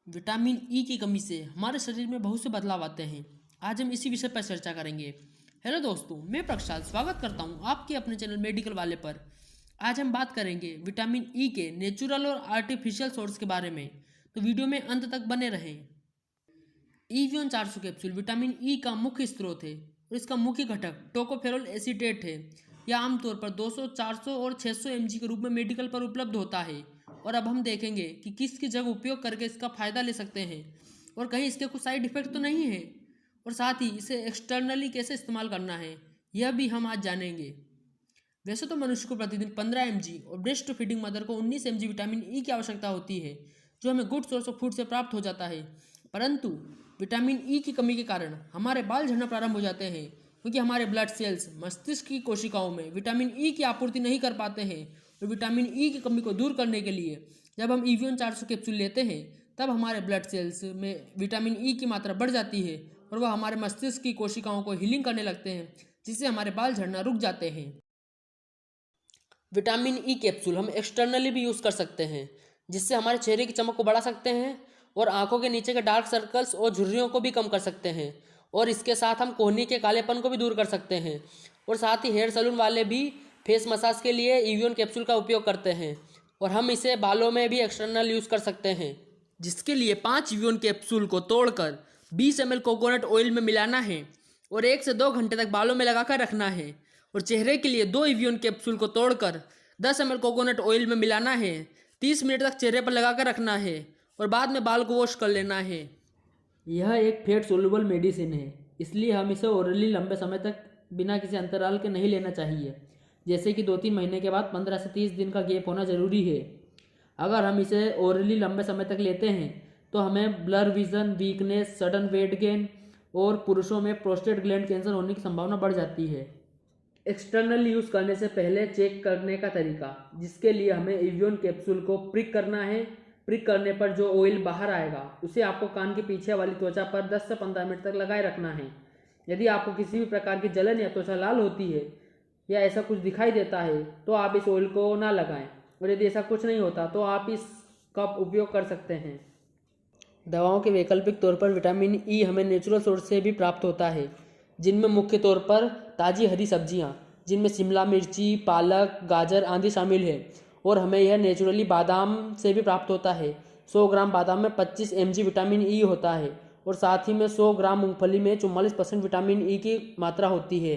Vitamin E की कमी से हमारे शरीर में बहुत से बदलाव आते हैं। आज हम इसी विषय पर चर्चा करेंगे। हेलो दोस्तों, मैं प्रक्षाल स्वागत करता हूं आपके अपने चैनल मेडिकल वाले पर। आज हम बात करेंगे विटामिन ई के नेचुरल और आर्टिफिशियल सोर्स के बारे में, तो वीडियो में अंत तक बने रहें। ईवियन 400 कैप्सूल विटामिन ई का मुख्य स्रोत है और इसका मुख्य घटक टोकोफेरोल एसीटेट है। यह आमतौर पर 200, 400 और 600 mg के रूप में मेडिकल पर उपलब्ध होता है। और अब हम देखेंगे कि किसकी जगह उपयोग करके इसका फ़ायदा ले सकते हैं और कहीं इसके कुछ साइड इफेक्ट तो नहीं है, और साथ ही इसे एक्सटर्नली कैसे इस्तेमाल करना है यह भी हम आज जानेंगे। वैसे तो मनुष्य को प्रतिदिन 15 mg और ब्रेस्ट फीडिंग मदर को 19 mg विटामिन ई की आवश्यकता होती है, जो हमें गुड सोर्स ऑफ फूड से प्राप्त हो जाता है। परंतु विटामिन ई की कमी के कारण हमारे बाल झड़ना प्रारंभ हो जाते हैं, क्योंकि हमारे ब्लड सेल्स मस्तिष्क की कोशिकाओं में विटामिन ई की आपूर्ति नहीं कर पाते हैं। और विटामिन ई की कमी को दूर करने के लिए जब हम ईवियन 400 कैप्सूल लेते हैं, तब हमारे ब्लड सेल्स में विटामिन ई की मात्रा बढ़ जाती है और वह हमारे मस्तिष्क की कोशिकाओं को हीलिंग करने लगते हैं, जिससे हमारे बाल झड़ना रुक जाते हैं। विटामिन ई कैप्सूल हम एक्सटर्नली भी यूज़ कर सकते हैं, जिससे हमारे चेहरे की चमक को बढ़ा सकते हैं और आंखों के नीचे के डार्क सर्कल्स और झुर्रियों को भी कम कर सकते हैं। और इसके साथ हम कोहनी के कालेपन को भी दूर कर सकते हैं। और साथ ही हेयर सैलून वाले भी फेस मसाज के लिए ईवियन कैप्सूल का उपयोग करते हैं, और हम इसे बालों में भी एक्सटर्नल यूज़ कर सकते हैं, जिसके लिए 5 ईवियन कैप्सूल को तोड़कर 20 ml कोकोनट ऑयल में मिलाना है और 1 से 2 घंटे तक बालों में लगाकर रखना है। और चेहरे के लिए 2 ईवियन कैप्सूल को तोड़कर 10 ml कोकोनट ऑयल में मिलाना है, 30 मिनट तक चेहरे पर लगाकर रखना है और बाद में बाल को वॉश कर लेना है। यह एक फैट सोल्यूबल मेडिसिन है, इसलिए हम इसे ओरली लंबे समय तक बिना किसी अंतराल के नहीं लेना चाहिए, जैसे कि 2-3 महीने के बाद 15 से 30 दिन का गैप होना ज़रूरी है। अगर हम इसे ओरली लंबे समय तक लेते हैं तो हमें blur vision, weakness, sudden weight gain और पुरुषों में प्रोस्टेट ग्लैंड कैंसर होने की संभावना बढ़ जाती है। एक्सटर्नल यूज़ करने से पहले चेक करने का तरीका, जिसके लिए हमें ईवियन कैप्सूल को प्रिक करना है। प्रिक करने पर जो ऑयल बाहर आएगा उसे आपको कान के पीछे वाली त्वचा पर 10 से 15 मिनट तक लगाए रखना है। यदि आपको किसी भी प्रकार की जलन या त्वचा लाल होती है या ऐसा कुछ दिखाई देता है तो आप इस ऑयल को ना लगाएं, और यदि ऐसा कुछ नहीं होता तो आप इसका उपयोग कर सकते हैं। दवाओं के वैकल्पिक तौर पर विटामिन ई हमें नेचुरल सोर्स से भी प्राप्त होता है, जिनमें मुख्य तौर पर ताज़ी हरी सब्जियां, जिनमें शिमला मिर्ची, पालक, गाजर आदि शामिल है। और हमें यह नेचुरली बादाम से भी प्राप्त होता है। 100 ग्राम बादाम में 25 mg विटामिन ई होता है, और साथ ही में 100 ग्राम मूंगफली में 44% विटामिन ई की मात्रा होती है।